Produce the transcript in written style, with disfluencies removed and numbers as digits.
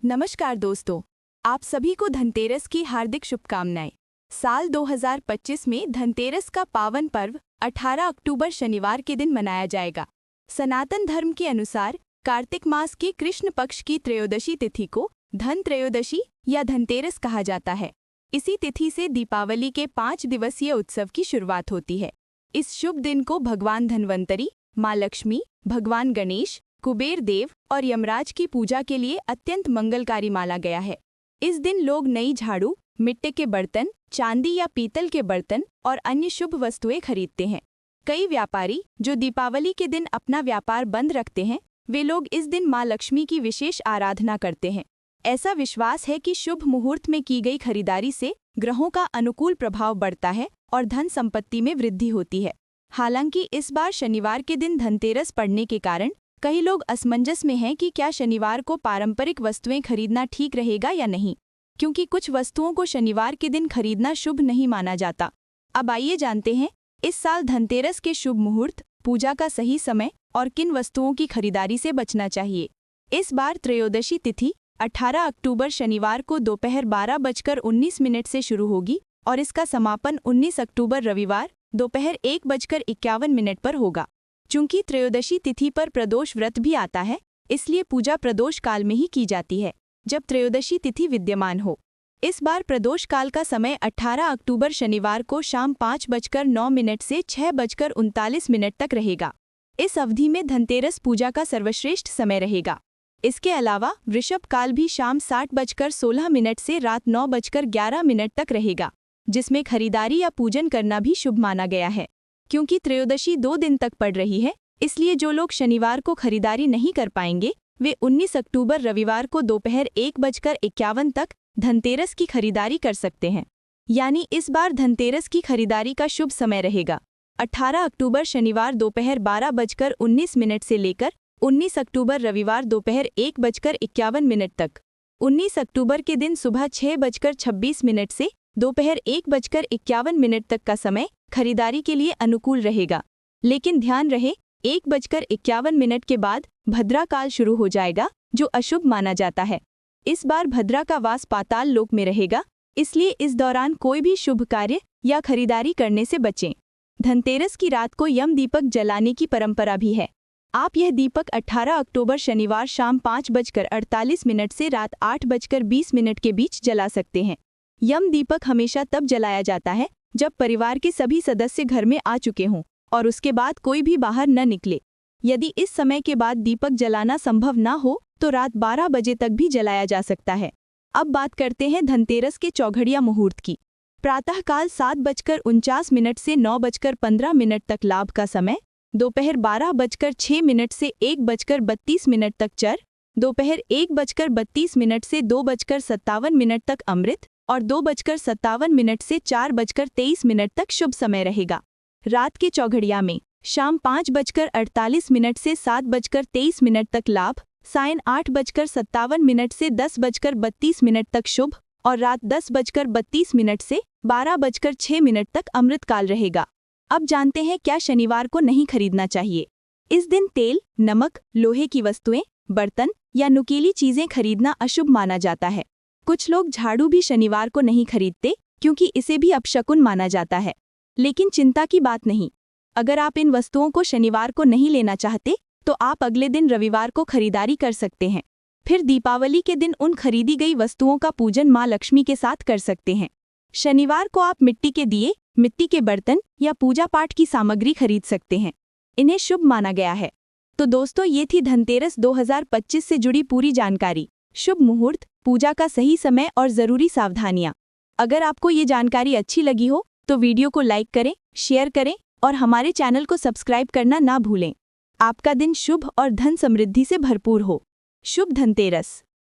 नमस्कार दोस्तों, आप सभी को धनतेरस की हार्दिक शुभकामनाएं। साल 2025 में धनतेरस का पावन पर्व 18 अक्टूबर शनिवार के दिन मनाया जाएगा। सनातन धर्म के अनुसार कार्तिक मास की कृष्ण पक्ष की त्रयोदशी तिथि को धन त्रयोदशी या धनतेरस कहा जाता है। इसी तिथि से दीपावली के 5 दिवसीय उत्सव की शुरुआत होती है। इस शुभ दिन को भगवान धन्वंतरी, माँ लक्ष्मी, भगवान गणेश, कुबेर देव और यमराज की पूजा के लिए अत्यंत मंगलकारी माना गया है। इस दिन लोग नई झाड़ू, मिट्टी के बर्तन, चांदी या पीतल के बर्तन और अन्य शुभ वस्तुएं खरीदते हैं। कई व्यापारी जो दीपावली के दिन अपना व्यापार बंद रखते हैं, वे लोग इस दिन माँ लक्ष्मी की विशेष आराधना करते हैं। ऐसा विश्वास है कि शुभ मुहूर्त में की गई खरीदारी से ग्रहों का अनुकूल प्रभाव बढ़ता है और धन संपत्ति में वृद्धि होती है। हालांकि इस बार शनिवार के दिन धनतेरस पड़ने के कारण कई लोग असमंजस में हैं कि क्या शनिवार को पारंपरिक वस्तुएं खरीदना ठीक रहेगा या नहीं, क्योंकि कुछ वस्तुओं को शनिवार के दिन खरीदना शुभ नहीं माना जाता। अब आइए जानते हैं इस साल धनतेरस के शुभ मुहूर्त, पूजा का सही समय और किन वस्तुओं की खरीदारी से बचना चाहिए। इस बार त्रयोदशी तिथि 18 अक्टूबर शनिवार को दोपहर 12:19 से शुरू होगी और इसका समापन 19 अक्टूबर रविवार दोपहर 1:51 पर होगा। चूंकि त्रयोदशी तिथि पर प्रदोष व्रत भी आता है, इसलिए पूजा प्रदोष काल में ही की जाती है, जब त्रयोदशी तिथि विद्यमान हो। इस बार प्रदोष काल का समय 18 अक्टूबर शनिवार को शाम 5:09 से 6:39 तक रहेगा। इस अवधि में धनतेरस पूजा का सर्वश्रेष्ठ समय रहेगा। इसके अलावा वृषभ काल भी शाम 7:16 से रात 9:11 तक रहेगा, जिसमें खरीदारी या पूजन करना भी शुभ माना गया है। क्योंकि त्रयोदशी 2 दिन तक पड़ रही है, इसलिए जो लोग शनिवार को खरीदारी नहीं कर पाएंगे, वे 19 अक्टूबर रविवार को दोपहर 1:51 तक धनतेरस की खरीदारी कर सकते हैं। यानी इस बार धनतेरस की खरीदारी का शुभ समय रहेगा 18 अक्टूबर शनिवार दोपहर 12:19 से लेकर 19 अक्टूबर रविवार दोपहर 1:51 तक। 19 अक्टूबर के दिन सुबह 6:26 से दोपहर 1:51 तक का समय खरीदारी के लिए अनुकूल रहेगा। लेकिन ध्यान रहे, 1:51 के बाद भद्रा काल शुरू हो जाएगा, जो अशुभ माना जाता है। इस बार भद्रा का वास पाताल लोक में रहेगा, इसलिए इस दौरान कोई भी शुभ कार्य या खरीदारी करने से बचें। धनतेरस की रात को यम दीपक जलाने की परंपरा भी है। आप यह दीपक 18 अक्टूबर शनिवार शाम 5:48 से रात 8:20 के बीच जला सकते हैं। यम दीपक हमेशा तब जलाया जाता है जब परिवार के सभी सदस्य घर में आ चुके हों और उसके बाद कोई भी बाहर न निकले। यदि इस समय के बाद दीपक जलाना संभव न हो तो रात 12 बजे तक भी जलाया जा सकता है। अब बात करते हैं धनतेरस के चौघड़िया मुहूर्त की। प्रातःकाल 7:49 से 9:15 तक लाभ का समय, दोपहर 12:06 से 1:32 तक चर, दोपहर 1:32 से 2:57 तक अमृत और 2:57 से 4:23 तक शुभ समय रहेगा। रात के चौघड़िया में शाम 5:48 से 7:23 तक लाभ, सायं 8:57 से 10:32 तक शुभ और रात 10:32 से 12:06 तक अमृत काल रहेगा। अब जानते हैं क्या शनिवार को नहीं खरीदना चाहिए। इस दिन तेल, नमक, लोहे की वस्तुएं, बर्तन या नुकीली चीजें खरीदना अशुभ माना जाता है। कुछ लोग झाड़ू भी शनिवार को नहीं खरीदते, क्योंकि इसे भी अपशकुन माना जाता है। लेकिन चिंता की बात नहीं, अगर आप इन वस्तुओं को शनिवार को नहीं लेना चाहते तो आप अगले दिन रविवार को खरीदारी कर सकते हैं। फिर दीपावली के दिन उन खरीदी गई वस्तुओं का पूजन माँ लक्ष्मी के साथ कर सकते हैं। शनिवार को आप मिट्टी के दिए, मिट्टी के बर्तन या पूजा पाठ की सामग्री खरीद सकते हैं। इन्हें शुभ माना गया है। तो दोस्तों, ये थी धनतेरस 2025 से जुड़ी पूरी जानकारी। शुभ मुहूर्त, पूजा का सही समय और ज़रूरी सावधानियां। अगर आपको ये जानकारी अच्छी लगी हो तो वीडियो को लाइक करें, शेयर करें और हमारे चैनल को सब्सक्राइब करना ना भूलें। आपका दिन शुभ और धन समृद्धि से भरपूर हो। शुभ धनतेरस।